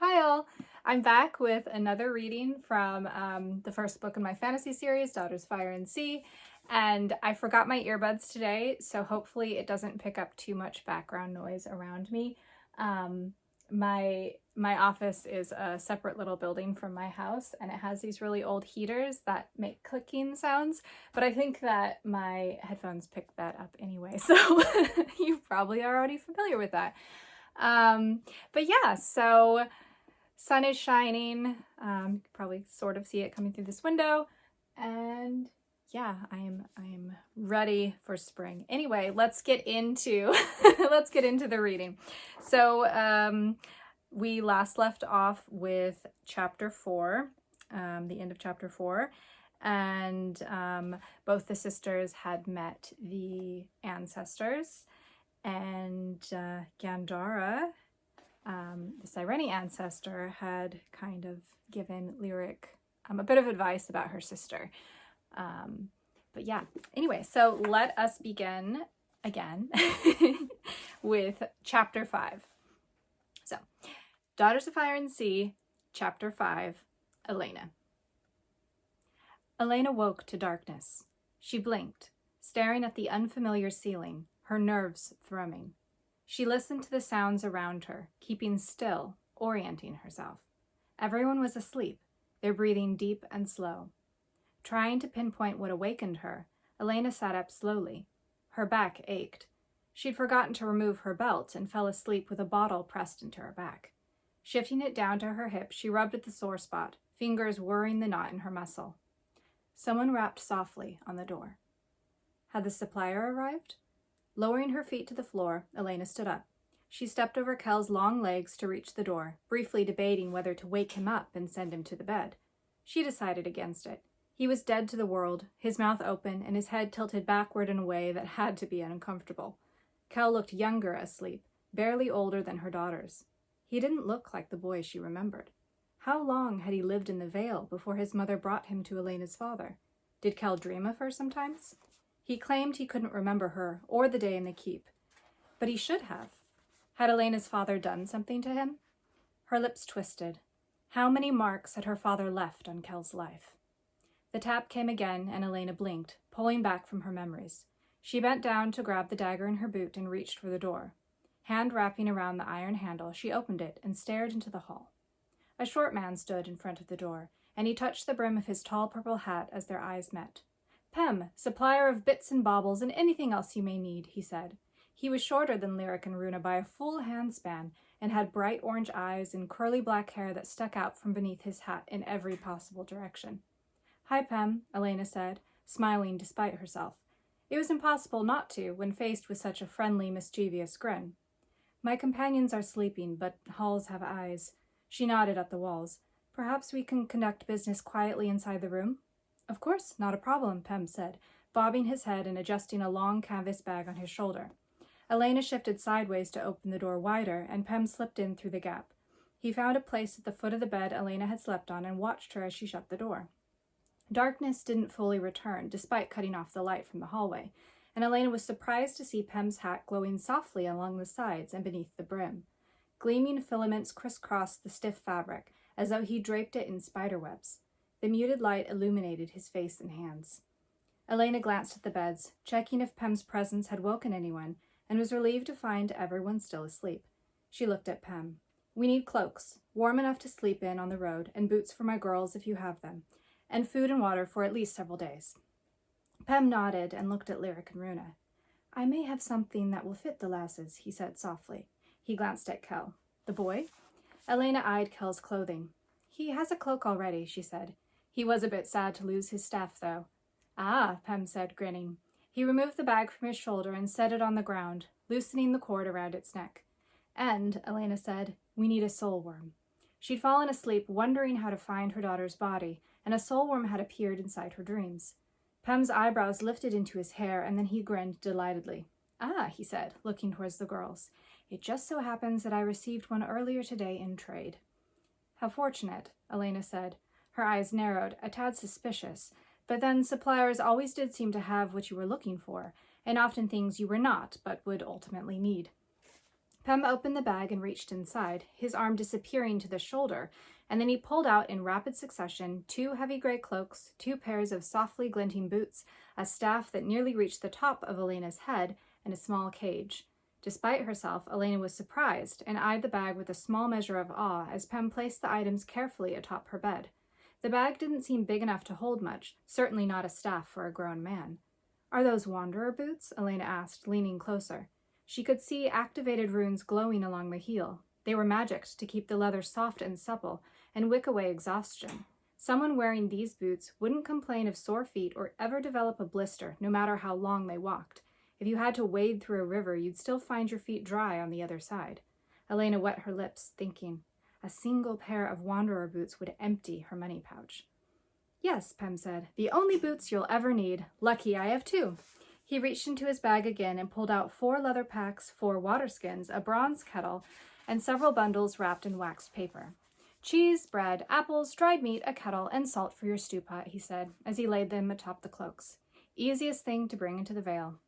Hi all! I'm back with another reading from the first book in my fantasy series, Daughters, Fire, and Sea, and I forgot my earbuds today, so hopefully it doesn't pick up too much background noise around me. My office is a separate little building from my house, and it has these really old heaters that make clicking sounds, but I think that my headphones pick that up anyway, so you probably are already familiar with that. But yeah, so sun is shining. You can probably sort of see it coming through this window, and yeah, I am ready for spring. Anyway, let's get into let's get into the reading. So we last left off with chapter 4, the end of chapter 4, and both the sisters had met the ancestors, and Gandara, the Cyrene ancestor, had kind of given Lyric a bit of advice about her sister. But yeah, anyway, so let us begin again with chapter 5. So, Daughters of Fire and Sea, chapter 5, Elena. Elena woke to darkness. She blinked, staring at the unfamiliar ceiling, her nerves thrumming. She listened to the sounds around her, keeping still, orienting herself. Everyone was asleep, their breathing deep and slow. Trying to pinpoint what awakened her, Elena sat up slowly. Her back ached. She'd forgotten to remove her belt and fell asleep with a bottle pressed into her back. Shifting it down to her hip, she rubbed at the sore spot, fingers whirring the knot in her muscle. Someone rapped softly on the door. Had the supplier arrived? Lowering her feet to the floor, Elena stood up. She stepped over Kel's long legs to reach the door, briefly debating whether to wake him up and send him to the bed. She decided against it. He was dead to the world, his mouth open and his head tilted backward in a way that had to be uncomfortable. Kel looked younger asleep, barely older than her daughters. He didn't look like the boy she remembered. How long had he lived in the Vale before his mother brought him to Elena's father? Did Kel dream of her sometimes? He claimed he couldn't remember her or the day in the keep, but he should have. Had Elena's father done something to him? Her lips twisted. How many marks had her father left on Kel's life? The tap came again, and Elena blinked, pulling back from her memories. She bent down to grab the dagger in her boot and reached for the door. Hand wrapping around the iron handle, she opened it and stared into the hall. A short man stood in front of the door, and he touched the brim of his tall purple hat as their eyes met. "Pem, supplier of bits and baubles and anything else you may need," he said. He was shorter than Lyric and Runa by a full handspan, and had bright orange eyes and curly black hair that stuck out from beneath his hat in every possible direction. "Hi, Pem," Elena said, smiling despite herself. It was impossible not to when faced with such a friendly, mischievous grin. "My companions are sleeping, but halls have eyes." She nodded at the walls. "Perhaps we can conduct business quietly inside the room?" "Of course, not a problem," Pem said, bobbing his head and adjusting a long canvas bag on his shoulder. Elena shifted sideways to open the door wider, and Pem slipped in through the gap. He found a place at the foot of the bed Elena had slept on and watched her as she shut the door. Darkness didn't fully return, despite cutting off the light from the hallway, and Elena was surprised to see Pem's hat glowing softly along the sides and beneath the brim. Gleaming filaments crisscrossed the stiff fabric, as though he draped it in spiderwebs. The muted light illuminated his face and hands. Elena glanced at the beds, checking if Pem's presence had woken anyone, and was relieved to find everyone still asleep. She looked at Pem. "We need cloaks, warm enough to sleep in on the road, and boots for my girls if you have them, and food and water for at least several days." Pem nodded and looked at Lyric and Runa. "I may have something that will fit the lasses," he said softly. He glanced at Kel. "The boy?" Elena eyed Kel's clothing. "He has a cloak already," she said. He was a bit sad to lose his staff, though. "Ah," Pem said, grinning. He removed the bag from his shoulder and set it on the ground, loosening the cord around its neck. "And," Elena said, "we need a soul worm." She'd fallen asleep wondering how to find her daughter's body, and a soul worm had appeared inside her dreams. Pem's eyebrows lifted into his hair, and then he grinned delightedly. "Ah," he said, looking towards the girls. "It just so happens that I received one earlier today in trade." "How fortunate," Elena said. Her eyes narrowed, a tad suspicious, but then suppliers always did seem to have what you were looking for, and often things you were not, but would ultimately need. Pem opened the bag and reached inside, his arm disappearing to the shoulder, and then he pulled out in rapid succession 2 heavy gray cloaks, 2 pairs of softly glinting boots, a staff that nearly reached the top of Elena's head, and a small cage. Despite herself, Elena was surprised and eyed the bag with a small measure of awe as Pem placed the items carefully atop her bed. The bag didn't seem big enough to hold much, certainly not a staff for a grown man. "Are those wanderer boots?" Elena asked, leaning closer. She could see activated runes glowing along the heel. They were magicked to keep the leather soft and supple and wick away exhaustion. Someone wearing these boots wouldn't complain of sore feet or ever develop a blister, no matter how long they walked. If you had to wade through a river, you'd still find your feet dry on the other side. Elena wet her lips, thinking. A single pair of wanderer boots would empty her money pouch. "Yes," Pem said, "the only boots you'll ever need. Lucky I have 2. He reached into his bag again and pulled out 4 leather packs, 4 water skins, a bronze kettle, and several bundles wrapped in waxed paper. "Cheese, bread, apples, dried meat, a kettle, and salt for your stew pot," he said, as he laid them atop the cloaks. "Easiest thing to bring into the Vale."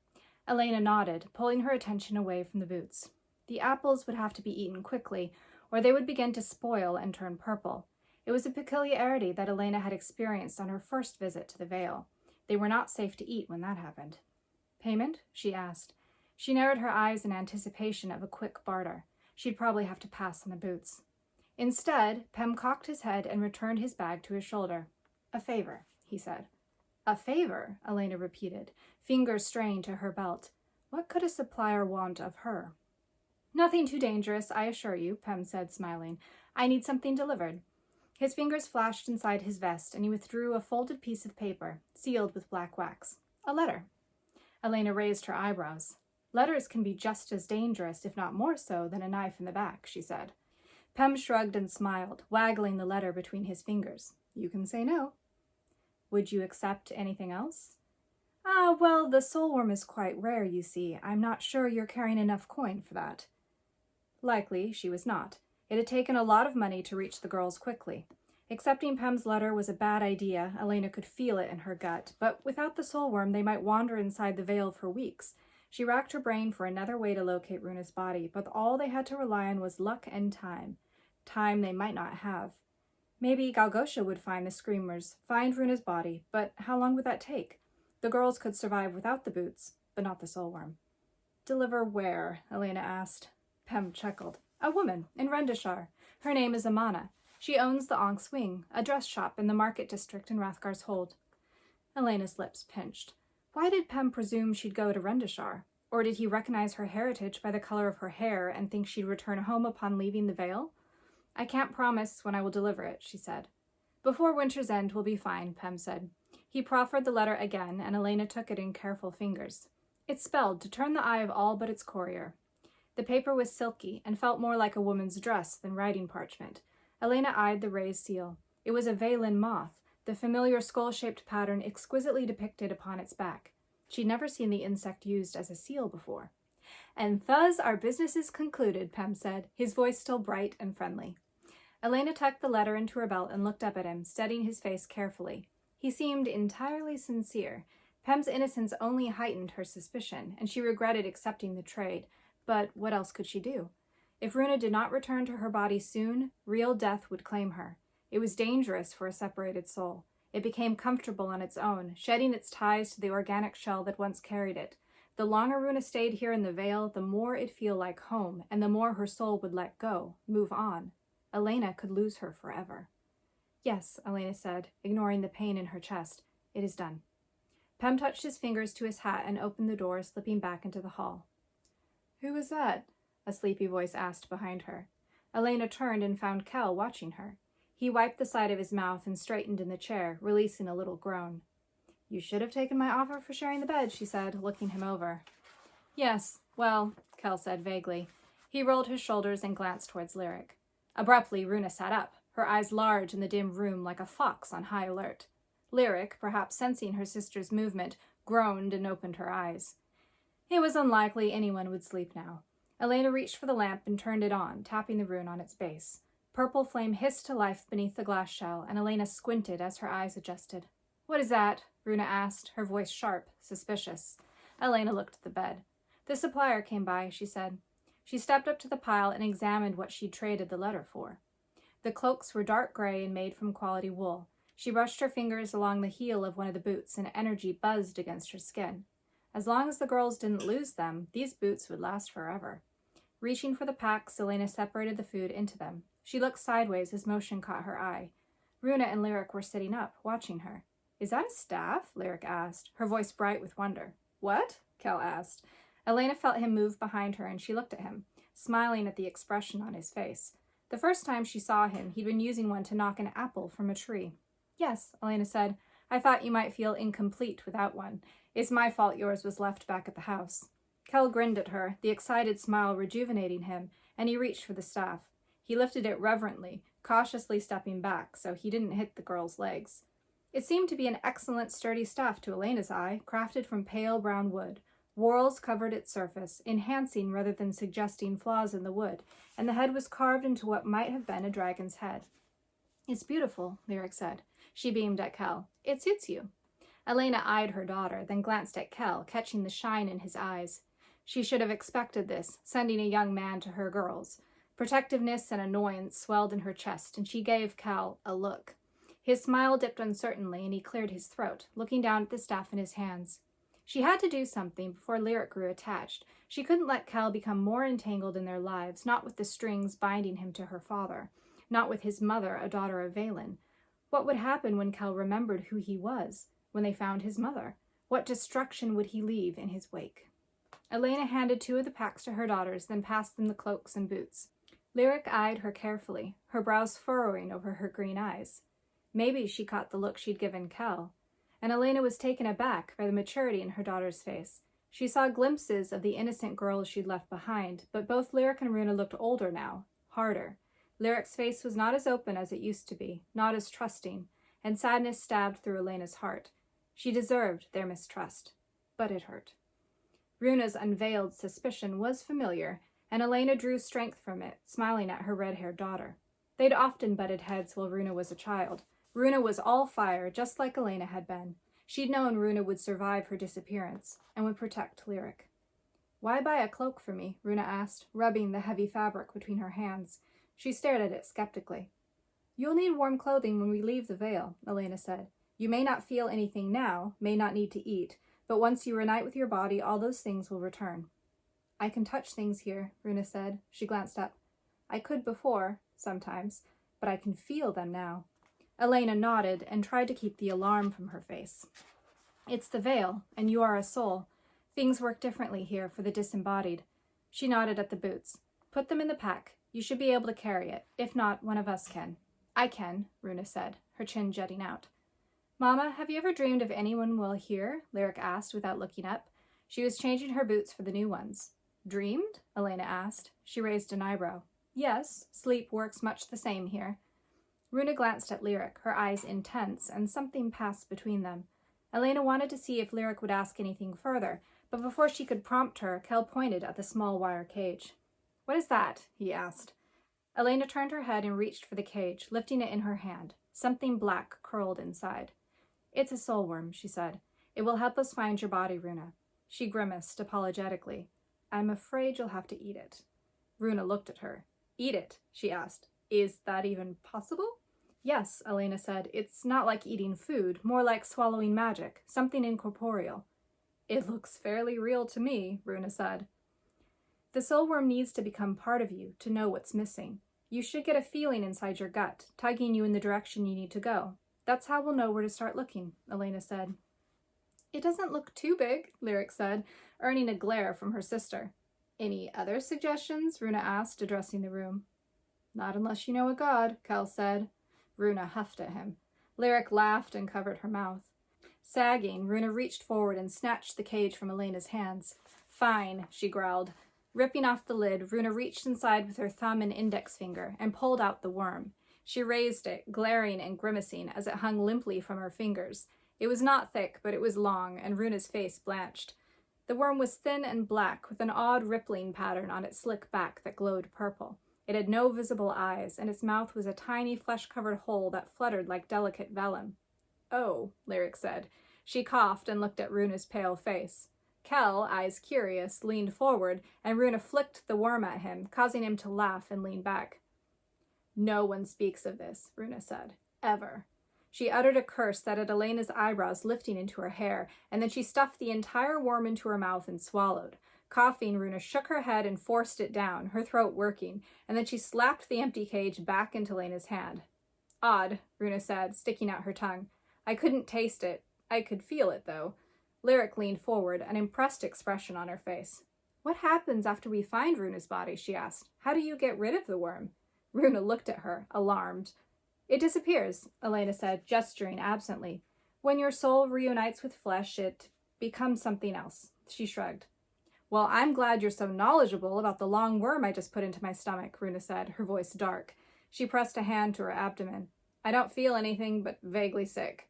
Elena nodded, pulling her attention away from the boots. The apples would have to be eaten quickly, or they would begin to spoil and turn purple. It was a peculiarity that Elena had experienced on her first visit to the Vale. They were not safe to eat when that happened. "Payment?" she asked. She narrowed her eyes in anticipation of a quick barter. She'd probably have to pass on the boots. Instead, Pem cocked his head and returned his bag to his shoulder. "A favor," he said. "A favor?" Elena repeated, fingers straying to her belt. What could a supplier want of her? "Nothing too dangerous, I assure you," Pem said, smiling. "I need something delivered." His fingers flashed inside his vest, and he withdrew a folded piece of paper, sealed with black wax. "A letter." Elena raised her eyebrows. "Letters can be just as dangerous, if not more so, than a knife in the back," she said. Pem shrugged and smiled, waggling the letter between his fingers. "You can say no." "Would you accept anything else?" Well, the soulworm is quite rare, you see. I'm not sure you're carrying enough coin for that." Likely, she was not. It had taken a lot of money to reach the girls quickly. Accepting Pem's letter was a bad idea. Elena could feel it in her gut, but without the soulworm, they might wander inside the Vale for weeks. She racked her brain for another way to locate Runa's body, but all they had to rely on was luck and time. Time they might not have. Maybe Galgosha would find the screamers, find Runa's body, but how long would that take? The girls could survive without the boots, but not the soulworm. "Deliver where?" Elena asked. Pem chuckled. "A woman, in Rendishar. Her name is Amana. She owns the Ankh Swing, a dress shop in the market district in Rathgar's Hold." Elena's lips pinched. Why did Pem presume she'd go to Rendishar? Or did he recognize her heritage by the color of her hair and think she'd return home upon leaving the Vale? "I can't promise when I will deliver it," she said. "Before winter's end will be fine," Pem said. He proffered the letter again, and Elena took it in careful fingers. It spelled to turn the eye of all but its courier. The paper was silky and felt more like a woman's dress than writing parchment. Elena eyed the raised seal. It was a Valen moth, the familiar skull-shaped pattern exquisitely depicted upon its back. She'd never seen the insect used as a seal before. "And thus our business is concluded," Pem said, his voice still bright and friendly. Elena tucked the letter into her belt and looked up at him, studying his face carefully. He seemed entirely sincere. Pem's innocence only heightened her suspicion, and she regretted accepting the trade. But what else could she do? If Runa did not return to her body soon, real death would claim her. It was dangerous for a separated soul. It became comfortable on its own, shedding its ties to the organic shell that once carried it. The longer Runa stayed here in the Vale, the more it'd feel like home, and the more her soul would let go, move on. Elena could lose her forever. "Yes," Elena said, ignoring the pain in her chest. "It is done." Pem touched his fingers to his hat and opened the door, slipping back into the hall. "Who was that?" a sleepy voice asked behind her. Elena turned and found Kel watching her. He wiped the side of his mouth and straightened in the chair, releasing a little groan. "You should have taken my offer for sharing the bed," she said, looking him over. "Yes, well," Kel said vaguely. He rolled his shoulders and glanced towards Lyric. Abruptly, Runa sat up, her eyes large in the dim room like a fox on high alert. Lyric, perhaps sensing her sister's movement, groaned and opened her eyes. It was unlikely anyone would sleep now. Elena reached for the lamp and turned it on, tapping the rune on its base. Purple flame hissed to life beneath the glass shell, and Elena squinted as her eyes adjusted. "What is that?" Runa asked, her voice sharp, suspicious. Elena looked at the bed. "The supplier came by," she said. She stepped up to the pile and examined what she'd traded the letter for. The cloaks were dark gray and made from quality wool. She brushed her fingers along the heel of one of the boots, and energy buzzed against her skin. As long as the girls didn't lose them, these boots would last forever. Reaching for the packs, Elena separated the food into them. She looked sideways as motion caught her eye. Runa and Lyric were sitting up, watching her. "Is that a staff?" Lyric asked, her voice bright with wonder. "What?" Kel asked. Elena felt him move behind her, and she looked at him, smiling at the expression on his face. The first time she saw him, he'd been using one to knock an apple from a tree. "Yes," Elena said. "I thought you might feel incomplete without one. It's my fault yours was left back at the house." Kel grinned at her, the excited smile rejuvenating him, and he reached for the staff. He lifted it reverently, cautiously stepping back so he didn't hit the girl's legs. It seemed to be an excellent sturdy staff to Elena's eye, crafted from pale brown wood. Whorls covered its surface, enhancing rather than suggesting flaws in the wood, and the head was carved into what might have been a dragon's head. "It's beautiful," Lyric said. She beamed at Kel. "It suits you." Elena eyed her daughter, then glanced at Kel, catching the shine in his eyes. She should have expected this, sending a young man to her girls. Protectiveness and annoyance swelled in her chest, and she gave Kel a look. His smile dipped uncertainly, and he cleared his throat, looking down at the staff in his hands. She had to do something before Lyric grew attached. She couldn't let Kel become more entangled in their lives, not with the strings binding him to her father, not with his mother, a daughter of Valen. What would happen when Kel remembered who he was, when they found his mother? What destruction would he leave in his wake? Elena handed 2 of the packs to her daughters, then passed them the cloaks and boots. Lyric eyed her carefully, her brows furrowing over her green eyes. Maybe she caught the look she'd given Kel, and Elena was taken aback by the maturity in her daughter's face. She saw glimpses of the innocent girls she'd left behind, but both Lyric and Runa looked older now, harder. Lyric's face was not as open as it used to be, not as trusting, and sadness stabbed through Elena's heart. She deserved their mistrust, but it hurt. Runa's unveiled suspicion was familiar, and Elena drew strength from it, smiling at her red-haired daughter. They'd often butted heads while Runa was a child. Runa was all fire, just like Elena had been. She'd known Runa would survive her disappearance, and would protect Lyric. "Why buy a cloak for me?" Runa asked, rubbing the heavy fabric between her hands. She stared at it skeptically. "You'll need warm clothing when we leave the Vale," Elena said. "You may not feel anything now, may not need to eat, but once you reunite with your body, all those things will return." "I can touch things here," Runa said. She glanced up. "I could before, sometimes, but I can feel them now." Elena nodded and tried to keep the alarm from her face. "It's the Vale, and you are a soul. Things work differently here for the disembodied." She nodded at the boots. "Put them in the pack. You should be able to carry it. If not, one of us can." "I can," Runa said, her chin jutting out. "Mama, have you ever dreamed of anyone well here?" Lyric asked without looking up. She was changing her boots for the new ones. "Dreamed?" Elena asked. She raised an eyebrow. "Yes, sleep works much the same here." Runa glanced at Lyric, her eyes intense, and something passed between them. Elena wanted to see if Lyric would ask anything further, but before she could prompt her, Kel pointed at the small wire cage. "What is that?" he asked. Elena turned her head and reached for the cage, lifting it in her hand. Something black curled inside. "It's a soul worm," she said. "It will help us find your body, Runa." She grimaced apologetically. "I'm afraid you'll have to eat it." Runa looked at her. "Eat it?" she asked. "Is that even possible?" "Yes," Elena said. "It's not like eating food, more like swallowing magic, something incorporeal." "It looks fairly real to me," Runa said. "The soul worm needs to become part of you to know what's missing. You should get a feeling inside your gut, tugging you in the direction you need to go. That's how we'll know where to start looking," Elena said. "It doesn't look too big," Lyric said, earning a glare from her sister. "Any other suggestions?" Runa asked, addressing the room. "Not unless you know a god," Kel said. Runa huffed at him. Lyric laughed and covered her mouth. Sagging, Runa reached forward and snatched the cage from Elena's hands. "Fine," she growled. Ripping off the lid, Runa reached inside with her thumb and index finger and pulled out the worm. She raised it, glaring and grimacing as it hung limply from her fingers. It was not thick, but it was long, and Runa's face blanched. The worm was thin and black, with an odd rippling pattern on its slick back that glowed purple. It had no visible eyes, and its mouth was a tiny flesh-covered hole that fluttered like delicate vellum. "Oh," Lyric said. She coughed and looked at Runa's pale face. Kel, eyes curious, leaned forward, and Runa flicked the worm at him, causing him to laugh and lean back. No one speaks of this, Runa said. Ever. She uttered a curse that had Elena's eyebrows lifting into her hair, and then she stuffed the entire worm into her mouth and swallowed. Coughing, Runa shook her head and forced it down, her throat working, and then she slapped the empty cage back into Elena's hand. Odd, Runa said, sticking out her tongue. I couldn't taste it. I could feel it, though. Lyric leaned forward, an impressed expression on her face. What happens after we find Runa's body? She asked. How do you get rid of the worm? Runa looked at her, alarmed. It disappears, Elena said, gesturing absently. When your soul reunites with flesh, it becomes something else. She shrugged. Well, I'm glad you're so knowledgeable about the long worm I just put into my stomach, Runa said, her voice dark. She pressed a hand to her abdomen. I don't feel anything but vaguely sick.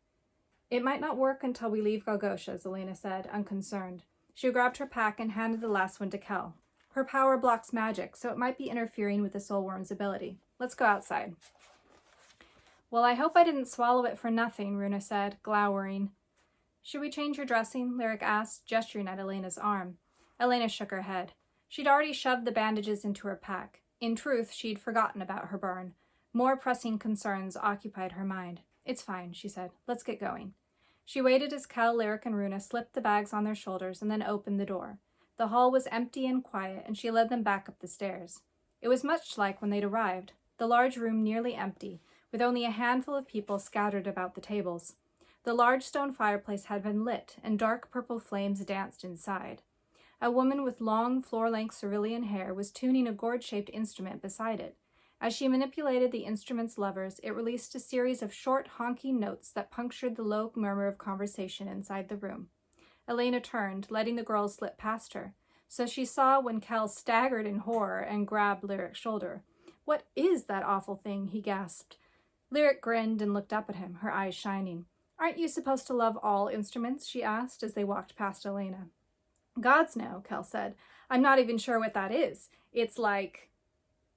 It might not work until we leave Gulgosha, Elena said, unconcerned. She grabbed her pack and handed the last one to Kel. Her power blocks magic, so it might be interfering with the soul worm's ability. Let's go outside. Well, I hope I didn't swallow it for nothing, Runa said, glowering. Should we change your dressing? Lyric asked, gesturing at Elena's arm. Elena shook her head. She'd already shoved the bandages into her pack. In truth, she'd forgotten about her burn. More pressing concerns occupied her mind. It's fine, she said. Let's get going. She waited as Kel, Lyric, and Runa slipped the bags on their shoulders and then opened the door. The hall was empty and quiet, and she led them back up the stairs. It was much like when they'd arrived, the large room nearly empty, with only a handful of people scattered about the tables. The large stone fireplace had been lit, and dark purple flames danced inside. A woman with long, floor-length cerulean hair was tuning a gourd-shaped instrument beside it. As she manipulated the instrument's levers, it released a series of short, honking notes that punctured the low murmur of conversation inside the room. Elena turned, letting the girls slip past her, so she saw when Kel staggered in horror and grabbed Lyric's shoulder. What is that awful thing? He gasped. Lyric grinned and looked up at him, her eyes shining. Aren't you supposed to love all instruments? She asked as they walked past Elena. Gods no, Kel said. I'm not even sure what that is. It's like...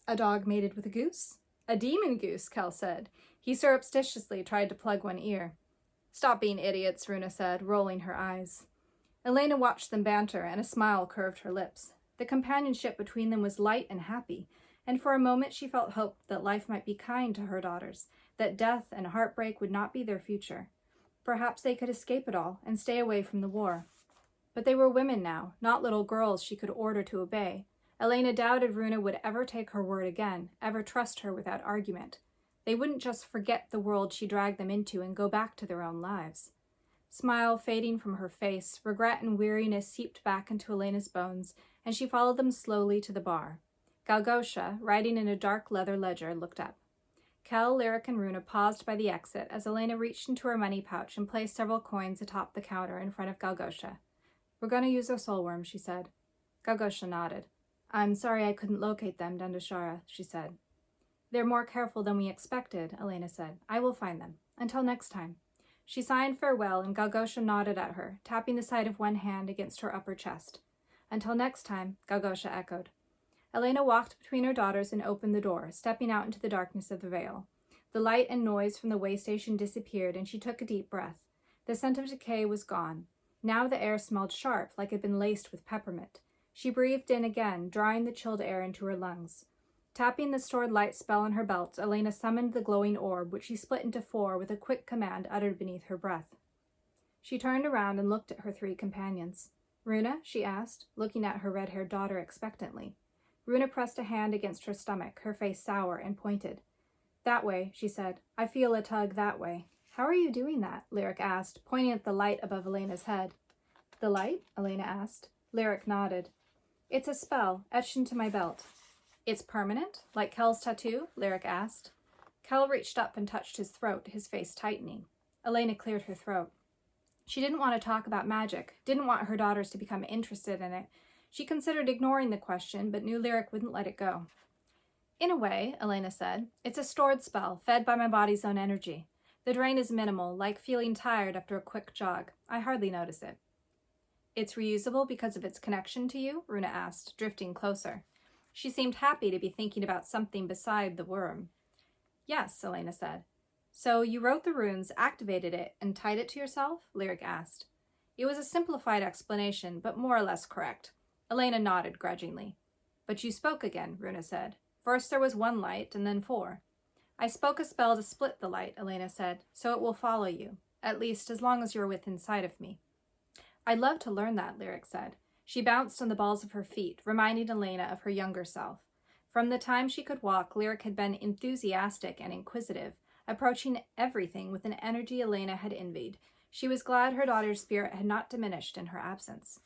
A dog mated with a goose? A demon goose, Kel said. He surreptitiously tried to plug one ear. Stop being idiots, Runa said, rolling her eyes. Elena watched them banter, and a smile curved her lips. The companionship between them was light and happy, and for a moment she felt hope that life might be kind to her daughters, that death and heartbreak would not be their future. Perhaps they could escape it all and stay away from the war. But they were women now, not little girls she could order to obey. Elena doubted Runa would ever take her word again, ever trust her without argument. They wouldn't just forget the world she dragged them into and go back to their own lives. Smile fading from her face, regret and weariness seeped back into Elena's bones, and she followed them slowly to the bar. Gulgosha, riding in a dark leather ledger, looked up. Kel, Lyric, and Runa paused by the exit as Elena reached into her money pouch and placed several coins atop the counter in front of Gulgosha. We're going to use our soul worm, she said. Gulgosha nodded. I'm sorry I couldn't locate them, Dandushara, she said. They're more careful than we expected, Elena said. I will find them. Until next time. She signed farewell, and Gulgosha nodded at her, tapping the side of one hand against her upper chest. Until next time, Gulgosha echoed. Elena walked between her daughters and opened the door, stepping out into the darkness of the vale. The light and noise from the way station disappeared, and she took a deep breath. The scent of decay was gone. Now the air smelled sharp, like it had been laced with peppermint. She breathed in again, drawing the chilled air into her lungs. Tapping the stored light spell on her belt, Elena summoned the glowing orb, which she split into 4 with a quick command uttered beneath her breath. She turned around and looked at her 3 companions. Runa? She asked, looking at her red-haired daughter expectantly. Runa pressed a hand against her stomach, her face sour and pointed. That way, she said. I feel a tug that way. How are you doing that? Lyric asked, pointing at the light above Elena's head. The light? Elena asked. Lyric nodded. It's a spell, etched into my belt. It's permanent? Like Kel's tattoo? Lyric asked. Kel reached up and touched his throat, his face tightening. Elena cleared her throat. She didn't want to talk about magic, didn't want her daughters to become interested in it. She considered ignoring the question, but knew Lyric wouldn't let it go. In a way, Elena said, it's a stored spell, fed by my body's own energy. The drain is minimal, like feeling tired after a quick jog. I hardly notice it. It's reusable because of its connection to you? Runa asked, drifting closer. She seemed happy to be thinking about something beside the worm. Yes, Elena said. So you wrote the runes, activated it, and tied it to yourself? Lyric asked. It was a simplified explanation, but more or less correct. Elena nodded grudgingly. But you spoke again, Runa said. First there was 1 light, and then 4. I spoke a spell to split the light, Elena said, so it will follow you, at least as long as you're within sight of me. I'd love to learn that, Lyric said. She bounced on the balls of her feet, reminding Elena of her younger self. From the time she could walk, Lyric had been enthusiastic and inquisitive, approaching everything with an energy Elena had envied. She was glad her daughter's spirit had not diminished in her absence.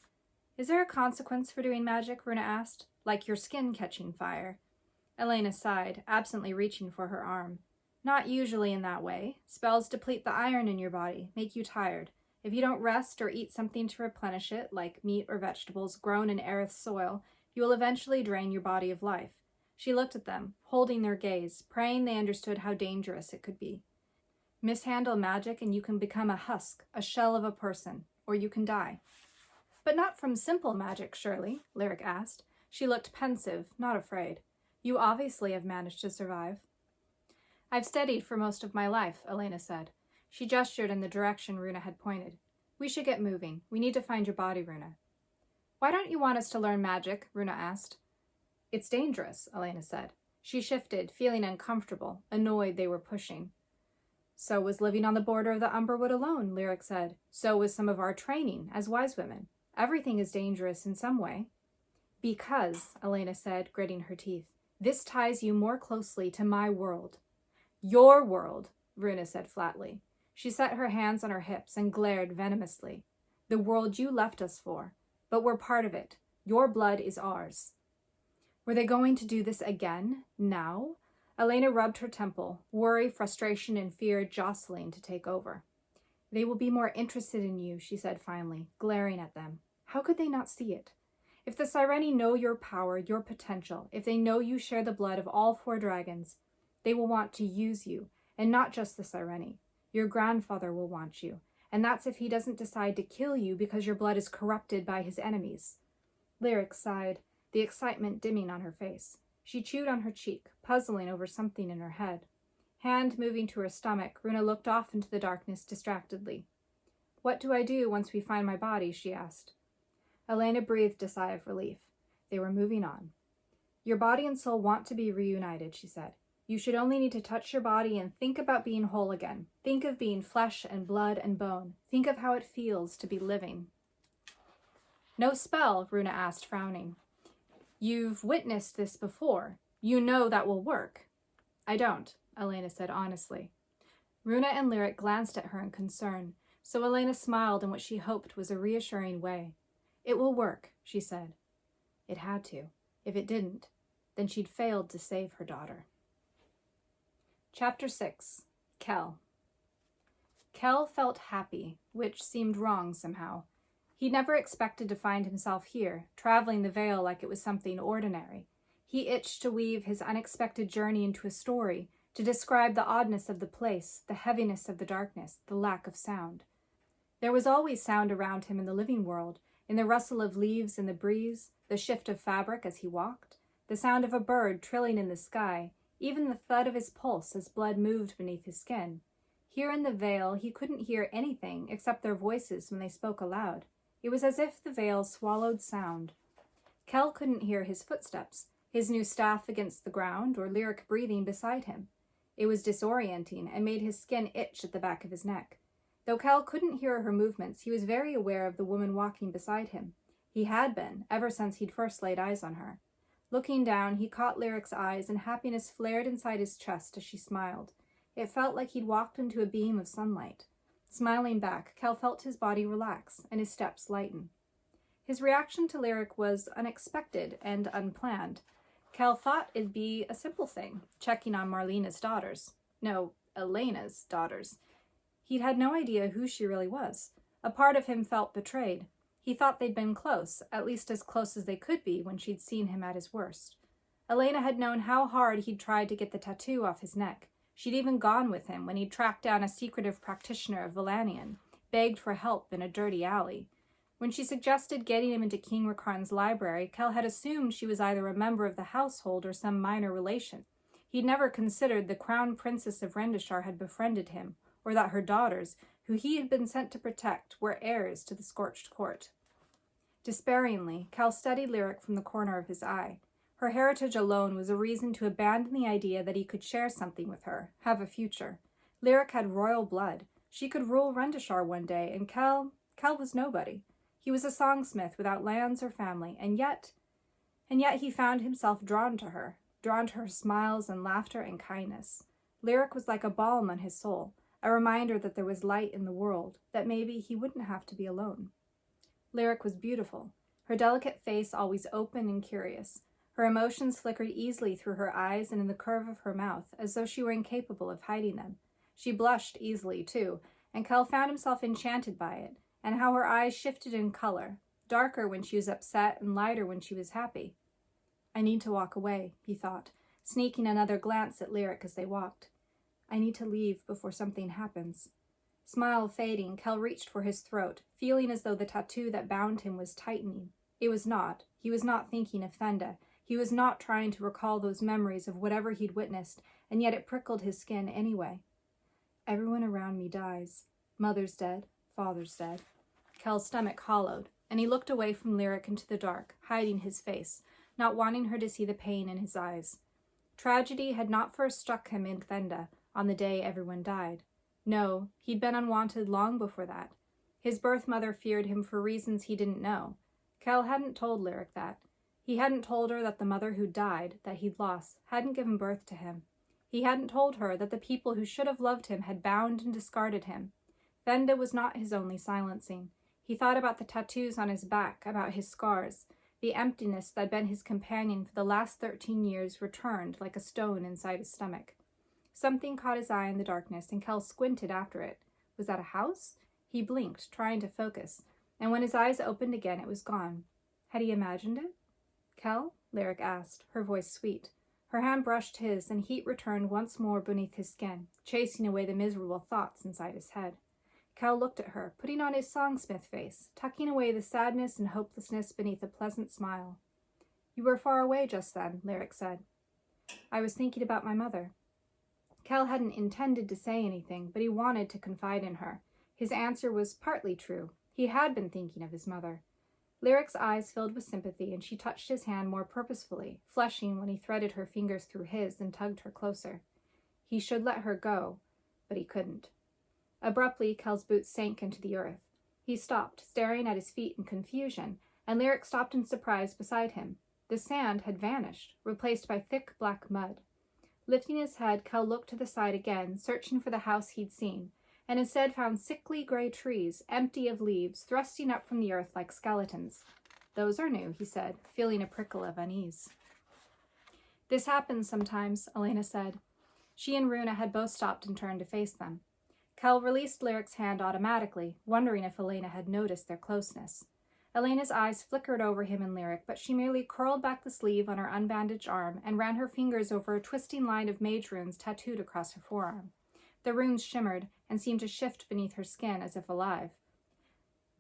Is there a consequence for doing magic? Runa asked. Like your skin catching fire. Elena sighed, absently reaching for her arm. Not usually in that way. Spells deplete the iron in your body, make you tired. If you don't rest or eat something to replenish it, like meat or vegetables grown in Aerith's soil, you will eventually drain your body of life. She looked at them, holding their gaze, praying they understood how dangerous it could be. Mishandle magic and you can become a husk, a shell of a person, or you can die. But not from simple magic, surely? Lyric asked. She looked pensive, not afraid. You obviously have managed to survive. I've studied for most of my life, Elena said. She gestured in the direction Runa had pointed. We should get moving. We need to find your body, Runa. Why don't you want us to learn magic? Runa asked. It's dangerous, Elena said. She shifted, feeling uncomfortable, annoyed they were pushing. So was living on the border of the Umberwood alone, Lyric said. So was some of our training as wise women. Everything is dangerous in some way. Because, Elena said, gritting her teeth, this ties you more closely to my world. Your world, Runa said flatly. She set her hands on her hips and glared venomously. The world you left us for. But we're part of it. Your blood is ours. Were they going to do this again? Now? Elena rubbed her temple, worry, frustration, and fear jostling to take over. They will be more interested in you, she said finally, glaring at them. How could they not see it? If the Sireni know your power, your potential, if they know you share the blood of all 4 dragons, they will want to use you, and not just the Sireni. Your grandfather will want you, and that's if he doesn't decide to kill you because your blood is corrupted by his enemies. Lyric sighed, the excitement dimming on her face. She chewed on her cheek, puzzling over something in her head. Hand moving to her stomach, Runa looked off into the darkness distractedly. What do I do once we find my body? She asked. Elena breathed a sigh of relief. They were moving on. Your body and soul want to be reunited, she said. You should only need to touch your body and think about being whole again. Think of being flesh and blood and bone. Think of how it feels to be living. No spell, Runa asked, frowning. You've witnessed this before. You know that will work. I don't, Elena said honestly. Runa and Lyric glanced at her in concern, so Elena smiled in what she hoped was a reassuring way. It will work, she said. It had to. If it didn't, then she'd failed to save her daughter. Chapter 6. Kel. Kel felt happy, which seemed wrong somehow. He'd never expected to find himself here, traveling the Vale like it was something ordinary. He itched to weave his unexpected journey into a story, to describe the oddness of the place, the heaviness of the darkness, the lack of sound. There was always sound around him in the living world, in the rustle of leaves in the breeze, the shift of fabric as he walked, the sound of a bird trilling in the sky, even the thud of his pulse as blood moved beneath his skin. Here in the Vale, he couldn't hear anything except their voices when they spoke aloud. It was as if the Vale swallowed sound. Kel couldn't hear his footsteps, his new staff against the ground, or Lyric breathing beside him. It was disorienting and made his skin itch at the back of his neck. Though Kel couldn't hear her movements, he was very aware of the woman walking beside him. He had been, ever since he'd first laid eyes on her. Looking down, he caught Lyric's eyes, and happiness flared inside his chest as she smiled. It felt like he'd walked into a beam of sunlight. Smiling back, Kel felt his body relax and his steps lighten. His reaction to Lyric was unexpected and unplanned. Kel thought it'd be a simple thing, checking on Marlena's daughters. No, Elena's daughters. He'd had no idea who she really was. A part of him felt betrayed. He thought they'd been close, at least as close as they could be when she'd seen him at his worst. Elena had known how hard he'd tried to get the tattoo off his neck. She'd even gone with him when he'd tracked down a secretive practitioner of Valanian, begged for help in a dirty alley. When she suggested getting him into King Rakarn's library, Kel had assumed she was either a member of the household or some minor relation. He'd never considered the crown princess of Rendishar had befriended him, or that her daughters, who he had been sent to protect, were heirs to the scorched court. Despairingly, Cal studied Lyric from the corner of his eye. Her heritage alone was a reason to abandon the idea that he could share something with her, have a future. Lyric had royal blood. She could rule Rendishar one day, and Cal was nobody. He was a songsmith without lands or family, and yet he found himself drawn to her smiles and laughter and kindness. Lyric was like a balm on his soul, a reminder that there was light in the world, that maybe he wouldn't have to be alone. Lyric was beautiful, her delicate face always open and curious. Her emotions flickered easily through her eyes and in the curve of her mouth, as though she were incapable of hiding them. She blushed easily, too, and Kel found himself enchanted by it, and how her eyes shifted in color, darker when she was upset and lighter when she was happy. I need to walk away, he thought, sneaking another glance at Lyric as they walked. I need to leave before something happens. Smile fading, Kel reached for his throat, feeling as though the tattoo that bound him was tightening. It was not. He was not thinking of Thenda. He was not trying to recall those memories of whatever he'd witnessed, and yet it prickled his skin anyway. Everyone around me dies. Mother's dead. Father's dead. Kel's stomach hollowed, and he looked away from Lyric into the dark, hiding his face, not wanting her to see the pain in his eyes. Tragedy had not first struck him in Thenda on the day everyone died. No, he'd been unwanted long before that. His birth mother feared him for reasons he didn't know. Kel hadn't told Lyric that. He hadn't told her that the mother who died, that he'd lost, hadn't given birth to him. He hadn't told her that the people who should have loved him had bound and discarded him. Thenda was not his only silencing. He thought about the tattoos on his back, about his scars. The emptiness that had been his companion for the last 13 years returned like a stone inside his stomach. Something caught his eye in the darkness, and Kel squinted after it. Was that a house? He blinked, trying to focus, and when his eyes opened again, it was gone. Had he imagined it? Kel? Lyric asked, her voice sweet. Her hand brushed his, and heat returned once more beneath his skin, chasing away the miserable thoughts inside his head. Kel looked at her, putting on his songsmith face, tucking away the sadness and hopelessness beneath a pleasant smile. You were far away just then, Lyric said. I was thinking about my mother. Kel hadn't intended to say anything, but he wanted to confide in her. His answer was partly true. He had been thinking of his mother. Lyric's eyes filled with sympathy, and she touched his hand more purposefully, flushing when he threaded her fingers through his and tugged her closer. He should let her go, but he couldn't. Abruptly, Kel's boots sank into the earth. He stopped, staring at his feet in confusion, and Lyric stopped in surprise beside him. The sand had vanished, replaced by thick black mud. Lifting his head, Kel looked to the side again, searching for the house he'd seen, and instead found sickly gray trees, empty of leaves, thrusting up from the earth like skeletons. Those are new, he said, feeling a prickle of unease. This happens sometimes, Elena said. She and Runa had both stopped and turned to face them. Kel released Lyric's hand automatically, wondering if Elena had noticed their closeness. Elena's eyes flickered over him and Lyric, but she merely curled back the sleeve on her unbandaged arm and ran her fingers over a twisting line of mage runes tattooed across her forearm. The runes shimmered and seemed to shift beneath her skin as if alive.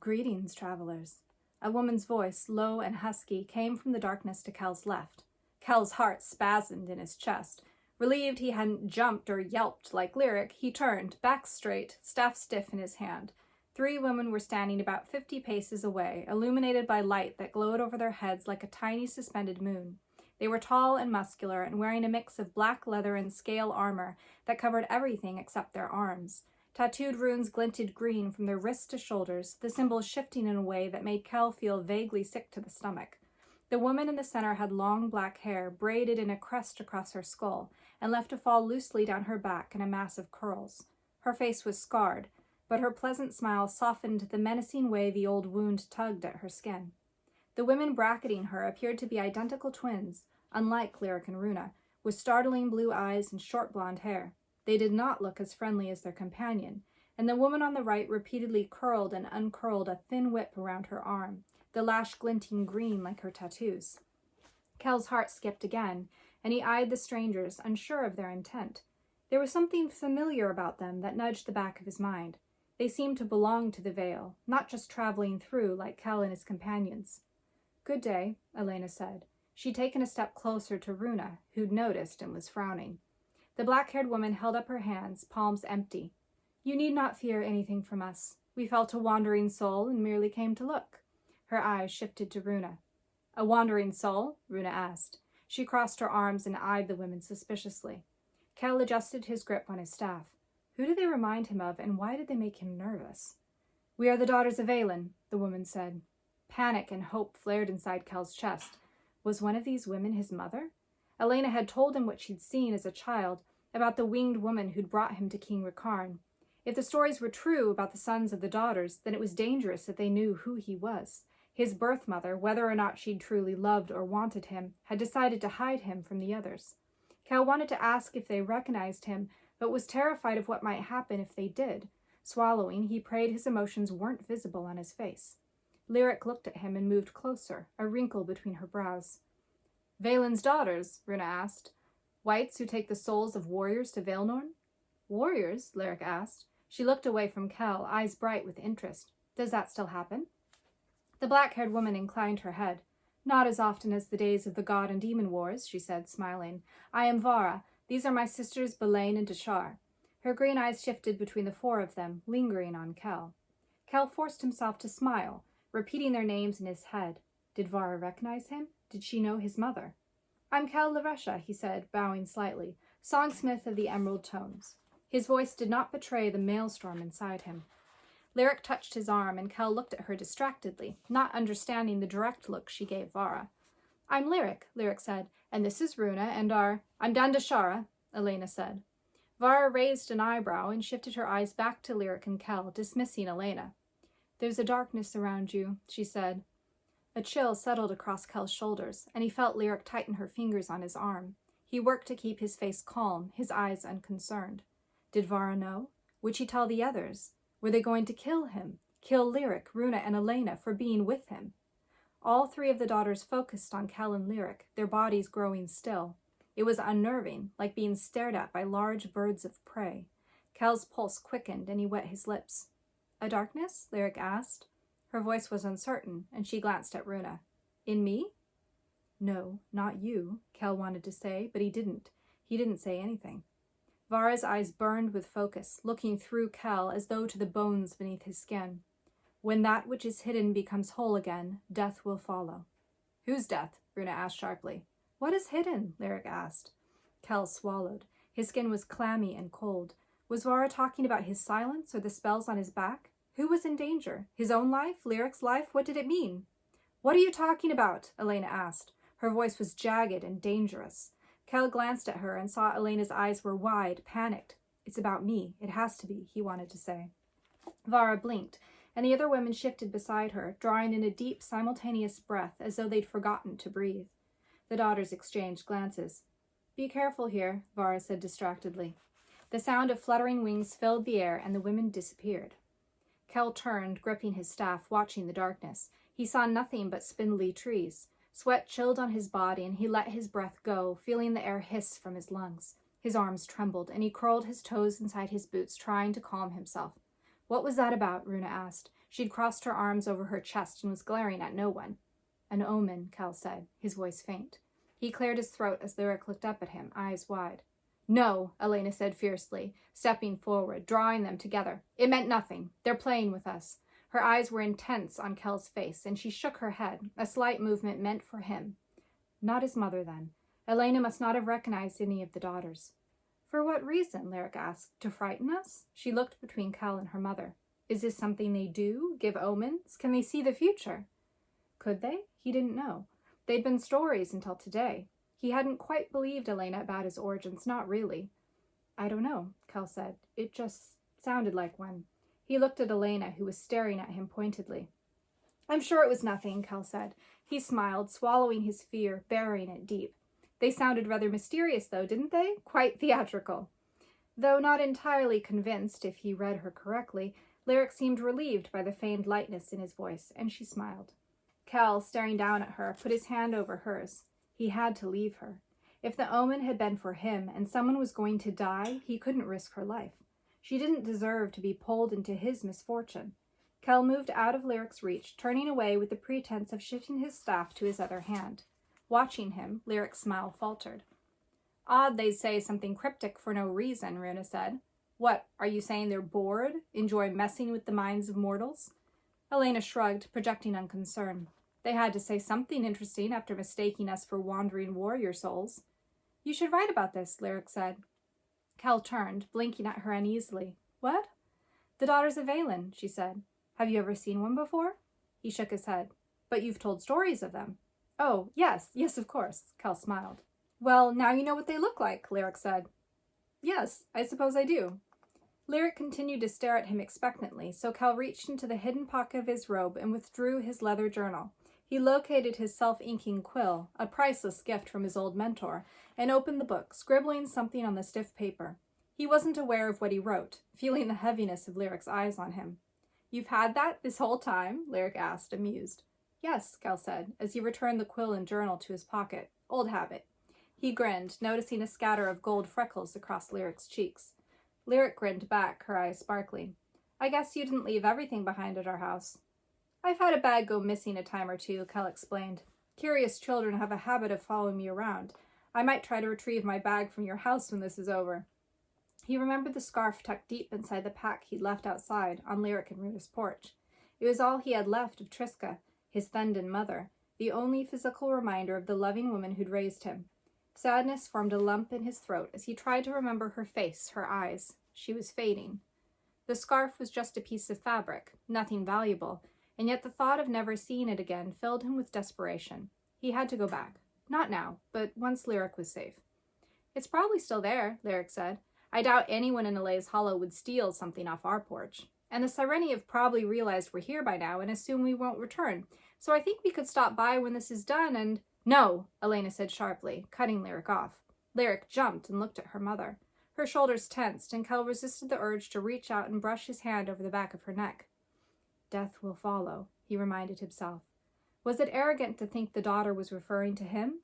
Greetings, travelers. A woman's voice, low and husky, came from the darkness to Kel's left. Kel's heart spasmed in his chest. Relieved he hadn't jumped or yelped like Lyric, he turned, back straight, staff stiff in his hand. 3 women were standing about 50 paces away, illuminated by light that glowed over their heads like a tiny suspended moon. They were tall and muscular and wearing a mix of black leather and scale armor that covered everything except their arms. Tattooed runes glinted green from their wrists to shoulders, the symbols shifting in a way that made Kel feel vaguely sick to the stomach. The woman in the center had long black hair, braided in a crest across her skull, and left to fall loosely down her back in a mass of curls. Her face was scarred, but her pleasant smile softened the menacing way the old wound tugged at her skin. The women bracketing her appeared to be identical twins, unlike Lyric and Runa, with startling blue eyes and short blonde hair. They did not look as friendly as their companion, and the woman on the right repeatedly curled and uncurled a thin whip around her arm, the lash glinting green like her tattoos. Kel's heart skipped again, and he eyed the strangers, unsure of their intent. There was something familiar about them that nudged the back of his mind. They seemed to belong to the Vale, not just traveling through like Kel and his companions. Good day, Elena said. She'd taken a step closer to Runa, who'd noticed and was frowning. The black-haired woman held up her hands, palms empty. You need not fear anything from us. We felt a wandering soul and merely came to look. Her eyes shifted to Runa. A wandering soul? Runa asked. She crossed her arms and eyed the women suspiciously. Kel adjusted his grip on his staff. Who did they remind him of, and why did they make him nervous? We are the daughters of Aelin, the woman said. Panic and hope flared inside Kel's chest. Was one of these women his mother? Elena had told him what she'd seen as a child, about the winged woman who'd brought him to King Ricarn. If the stories were true about the sons of the daughters, then it was dangerous that they knew who he was. His birth mother, whether or not she'd truly loved or wanted him, had decided to hide him from the others. Kel wanted to ask if they recognized him, but was terrified of what might happen if they did. Swallowing, he prayed his emotions weren't visible on his face. Lyric looked at him and moved closer, a wrinkle between her brows. Vaelin's daughters? Runa asked. Wights who take the souls of warriors to Vaelnorn? Warriors? Lyric asked. She looked away from Kel, eyes bright with interest. Does that still happen? The black-haired woman inclined her head. Not as often as the days of the god and demon wars, she said, smiling. I am Vara. These are my sisters Belain and Dashar. Her green eyes shifted between the four of them, lingering on Kel. Kel forced himself to smile, repeating their names in his head. Did Vara recognize him? Did she know his mother? I'm Kel Laresha, he said, bowing slightly, songsmith of the Emerald Tones. His voice did not betray the maelstrom inside him. Lyric touched his arm, and Kel looked at her distractedly, not understanding the direct look she gave Vara. I'm Lyric said, and this is Runa, and I'm Dandashara, Elena said. Vara raised an eyebrow and shifted her eyes back to Lyric and Kel, dismissing Elena. There's a darkness around you, she said. A chill settled across Kel's shoulders, and he felt Lyric tighten her fingers on his arm. He worked to keep his face calm, his eyes unconcerned. Did Vara know? Would she tell the others? Were they going to kill him? Kill Lyric, Runa, and Elena for being with him? All three of the daughters focused on Kel and Lyric, their bodies growing still. It was unnerving, like being stared at by large birds of prey. Kel's pulse quickened, and he wet his lips. A darkness? Lyric asked. Her voice was uncertain, and she glanced at Runa. In me? No, not you, Kel wanted to say, but he didn't. He didn't say anything. Vara's eyes burned with focus, looking through Kel as though to the bones beneath his skin. When that which is hidden becomes whole again, death will follow. Whose death? Runa asked sharply. What is hidden? Lyric asked. Kel swallowed. His skin was clammy and cold. Was Vara talking about his silence or the spells on his back? Who was in danger? His own life? Lyric's life? What did it mean? What are you talking about? Elena asked. Her voice was jagged and dangerous. Kel glanced at her and saw Elena's eyes were wide, panicked. It's about me. It has to be, he wanted to say. Vara blinked, and the other women shifted beside her, drawing in a deep, simultaneous breath as though they'd forgotten to breathe. The daughters exchanged glances. Be careful here, Vara said distractedly. The sound of fluttering wings filled the air, and the women disappeared. Kel turned, gripping his staff, watching the darkness. He saw nothing but spindly trees. Sweat chilled on his body, and he let his breath go, feeling the air hiss from his lungs. His arms trembled, and he curled his toes inside his boots, trying to calm himself. What was that about? Runa asked. She'd crossed her arms over her chest and was glaring at no one. An omen, Kel said, his voice faint. He cleared his throat as Lyric looked up at him, eyes wide. No, Elena said fiercely, stepping forward, drawing them together. It meant nothing. They're playing with us. Her eyes were intense on Kel's face, and she shook her head, a slight movement meant for him. Not his mother, then. Elena must not have recognized any of the daughters. For what reason? Lyric asked. To frighten us? She looked between Kel and her mother. Is this something they do? Give omens? Can they see the future? Could they? He didn't know. They'd been stories until today. He hadn't quite believed Elena about his origins, not really. I don't know, Kel said. It just sounded like one. He looked at Elena, who was staring at him pointedly. I'm sure it was nothing, Kel said. He smiled, swallowing his fear, burying it deep. They sounded rather mysterious, though, didn't they? Quite theatrical. Though not entirely convinced, if he read her correctly, Lyric seemed relieved by the feigned lightness in his voice, and she smiled. Kel, staring down at her, put his hand over hers. He had to leave her. If the omen had been for him and someone was going to die, he couldn't risk her life. She didn't deserve to be pulled into his misfortune. Kel moved out of Lyric's reach, turning away with the pretense of shifting his staff to his other hand. Watching him, Lyric's smile faltered. Odd they'd say something cryptic for no reason, Runa said. What, are you saying they're bored? Enjoy messing with the minds of mortals? Elena shrugged, projecting unconcern. They had to say something interesting after mistaking us for wandering warrior souls. You should write about this, Lyric said. Kel turned, blinking at her uneasily. What? The Daughters of Valen, she said. Have you ever seen one before? He shook his head. But you've told stories of them. Oh, yes, of course, Kel smiled. Well, now you know what they look like, Lyric said. Yes, I suppose I do. Lyric continued to stare at him expectantly, so Kel reached into the hidden pocket of his robe and withdrew his leather journal. He located his self-inking quill, a priceless gift from his old mentor, and opened the book, scribbling something on the stiff paper. He wasn't aware of what he wrote, feeling the heaviness of Lyric's eyes on him. You've had that this whole time? Lyric asked, amused. Yes, Kel said, as he returned the quill and journal to his pocket. Old habit. He grinned, noticing a scatter of gold freckles across Lyric's cheeks. Lyric grinned back, her eyes sparkling. I guess you didn't leave everything behind at our house. I've had a bag go missing a time or two, Kel explained. Curious children have a habit of following me around. I might try to retrieve my bag from your house when this is over. He remembered the scarf tucked deep inside the pack he'd left outside on Lyric and Runa's porch. It was all he had left of Triska, his Thenden mother, the only physical reminder of the loving woman who'd raised him. Sadness formed a lump in his throat as he tried to remember her face, her eyes. She was fading. The scarf was just a piece of fabric, nothing valuable, and yet the thought of never seeing it again filled him with desperation. He had to go back. Not now, but once Lyric was safe. It's probably still there, Lyric said. I doubt anyone in Alay's Hollow would steal something off our porch. And the Sireni have probably realized we're here by now and assume we won't return. So I think we could stop by when this is done and— No, Elena said sharply, cutting Lyric off. Lyric jumped and looked at her mother. Her shoulders tensed, and Kel resisted the urge to reach out and brush his hand over the back of her neck. Death will follow, he reminded himself. Was it arrogant to think the daughter was referring to him?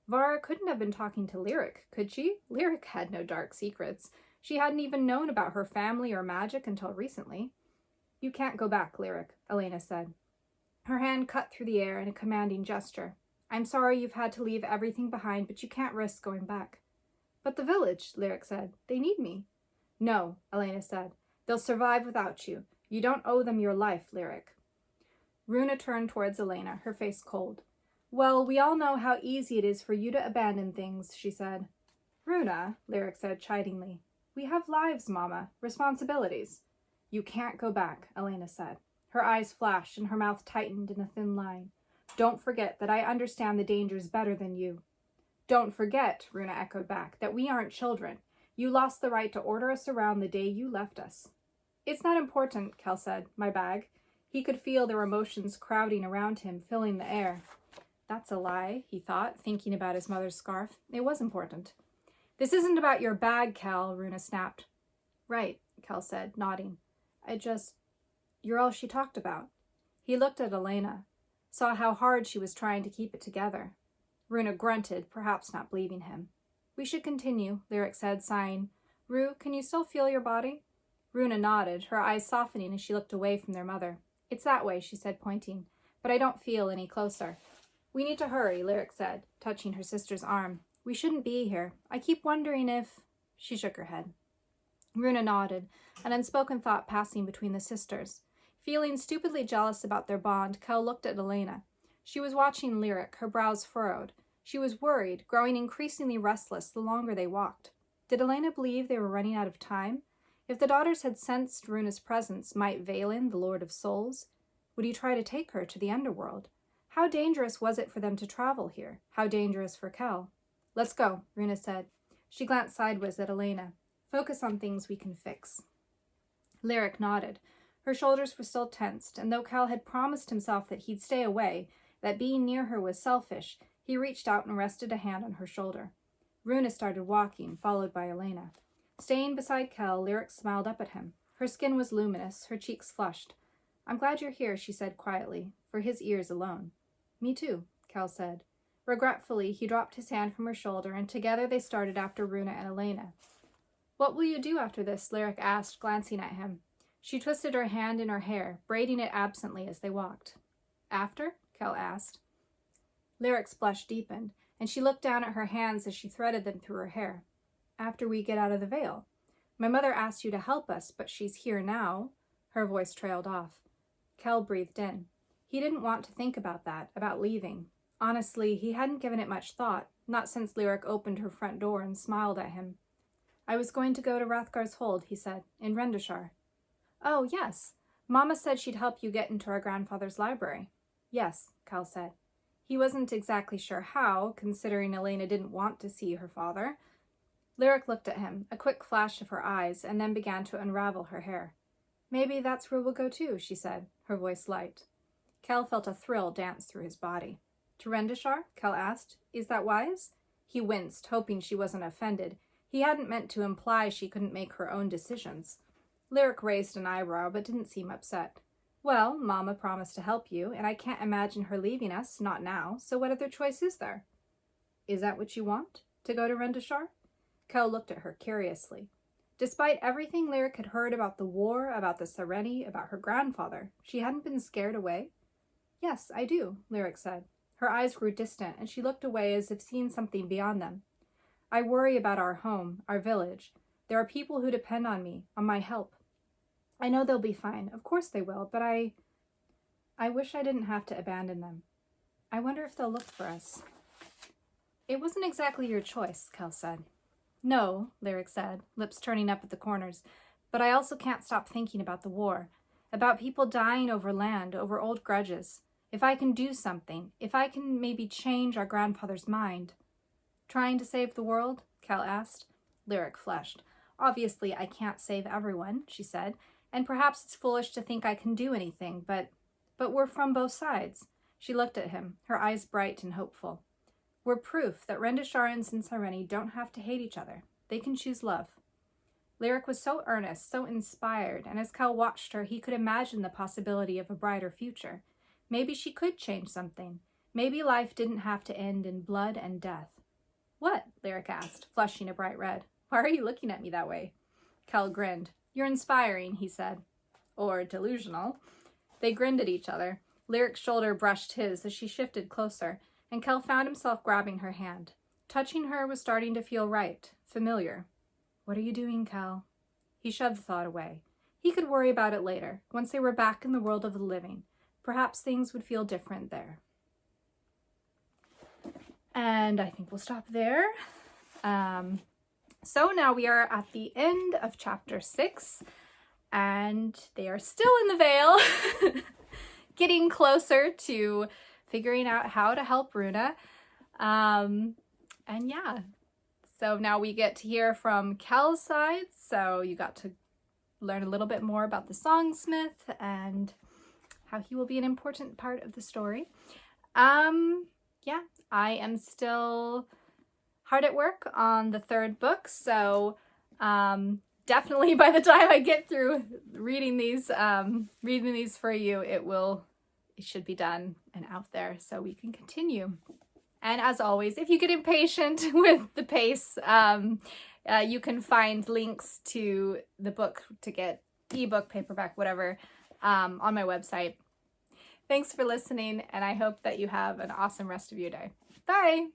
Vara couldn't have been talking to Lyric, could she? Lyric had no dark secrets. She hadn't even known about her family or magic until recently. You can't go back, Lyric, Elena said. Her hand cut through the air in a commanding gesture. I'm sorry you've had to leave everything behind, but you can't risk going back. But the village, Lyric said. They need me. No, Elena said. They'll survive without you. You don't owe them your life, Lyric. Runa turned towards Elena, her face cold. Well, we all know how easy it is for you to abandon things, she said. Runa, Lyric said chidingly. We have lives, Mama, responsibilities. You can't go back, Elena said. Her eyes flashed and her mouth tightened in a thin line. Don't forget that I understand the dangers better than you. Don't forget, Runa echoed back, that we aren't children. You lost the right to order us around the day you left us. It's not important, Kel said. My bag. He could feel their emotions crowding around him, filling the air. That's a lie, he thought, thinking about his mother's scarf. It was important. This isn't about your bag, Kel, Runa snapped. Right, Kel said, nodding. You're all she talked about. He looked at Elena, saw how hard she was trying to keep it together. Runa grunted, perhaps not believing him. We should continue, Lyric said, sighing. Ru, can you still feel your body? Runa nodded, her eyes softening as she looked away from their mother. It's that way, she said, pointing, but I don't feel any closer. We need to hurry, Lyric said, touching her sister's arm. We shouldn't be here. I keep wondering if— She shook her head. Runa nodded, an unspoken thought passing between the sisters. Feeling stupidly jealous about their bond, Kel looked at Elena. She was watching Lyric, her brows furrowed. She was worried, growing increasingly restless the longer they walked. Did Elena believe they were running out of time? If the daughters had sensed Runa's presence, might Valen, the Lord of Souls? Would he try to take her to the underworld? How dangerous was it for them to travel here? How dangerous for Kel? Let's go, Runa said. She glanced sideways at Elena. Focus on things we can fix. Lyric nodded. Her shoulders were still tensed, and though Kel had promised himself that he'd stay away, that being near her was selfish, he reached out and rested a hand on her shoulder. Runa started walking, followed by Elena. Staying beside Kel, Lyric smiled up at him. Her skin was luminous, her cheeks flushed. I'm glad you're here, she said quietly, for his ears alone. Me too, Kel said. Regretfully, he dropped his hand from her shoulder, and together they started after Runa and Elena. What will you do after this? Lyric asked, glancing at him. She twisted her hand in her hair, braiding it absently as they walked. After? Kel asked. Lyric's blush deepened, and she looked down at her hands as she threaded them through her hair. After we get out of the veil. My mother asked you to help us, but she's here now. Her voice trailed off. Kel breathed in. He didn't want to think about that, about leaving. Honestly, he hadn't given it much thought, not since Lyric opened her front door and smiled at him. I was going to go to Rathgar's Hold, he said, in Rendishar. Oh, yes. Mama said she'd help you get into our grandfather's library. Yes, Kel said. He wasn't exactly sure how, considering Elena didn't want to see her father. Lyric looked at him, a quick flash of her eyes, and then began to unravel her hair. Maybe that's where we'll go too, she said, her voice light. Kel felt a thrill dance through his body. To Rendishar? Kel asked. Is that wise? He winced, hoping she wasn't offended. He hadn't meant to imply she couldn't make her own decisions. Lyric raised an eyebrow, but didn't seem upset. Well, Mama promised to help you, and I can't imagine her leaving us, not now, so what other choice is there? Is that what you want? To go to Rendishar? Kel looked at her curiously. Despite everything Lyric had heard about the war, about the Sareni, about her grandfather, she hadn't been scared away. Yes, I do, Lyric said. Her eyes grew distant, and she looked away as if seeing something beyond them. I worry about our home, our village. There are people who depend on me, on my help. I know they'll be fine. Of course they will, but I wish I didn't have to abandon them. I wonder if they'll look for us. It wasn't exactly your choice, Kel said. No, Lyric said, lips turning up at the corners, but I also can't stop thinking about the war, about people dying over land, over old grudges. If I can do something, if I can maybe change our grandfather's mind. Trying to save the world? Kel asked. Lyric flushed. Obviously, I can't save everyone, she said, and perhaps it's foolish to think I can do anything, but we're from both sides. She looked at him, her eyes bright and hopeful. We're proof that Rendisharans and Sareni don't have to hate each other. They can choose love. Lyric was so earnest, so inspired, and as Kel watched her, he could imagine the possibility of a brighter future. Maybe she could change something. Maybe life didn't have to end in blood and death. What? Lyric asked, flushing a bright red. Why are you looking at me that way? Kel grinned. You're inspiring, he said. Or delusional. They grinned at each other. Lyric's shoulder brushed his as she shifted closer, and Kel found himself grabbing her hand. Touching her was starting to feel right, familiar. What are you doing, Kel? He shoved the thought away. He could worry about it later, once they were back in the world of the living. Perhaps things would feel different there. And I think we'll stop there. So now we are at the end of chapter 6, and they are still in the Vale, getting closer to figuring out how to help Runa. And yeah, so now we get to hear from Kel's side, so you got to learn a little bit more about the Songsmith and how he will be an important part of the story. Yeah, I am still hard at work on the 3rd book, so definitely by the time I get through reading these for you, it should be done and out there so we can continue. And as always, if you get impatient with the pace, you can find links to the book to get ebook, paperback, whatever, on my website. Thanks for listening, and I hope that you have an awesome rest of your day. Bye!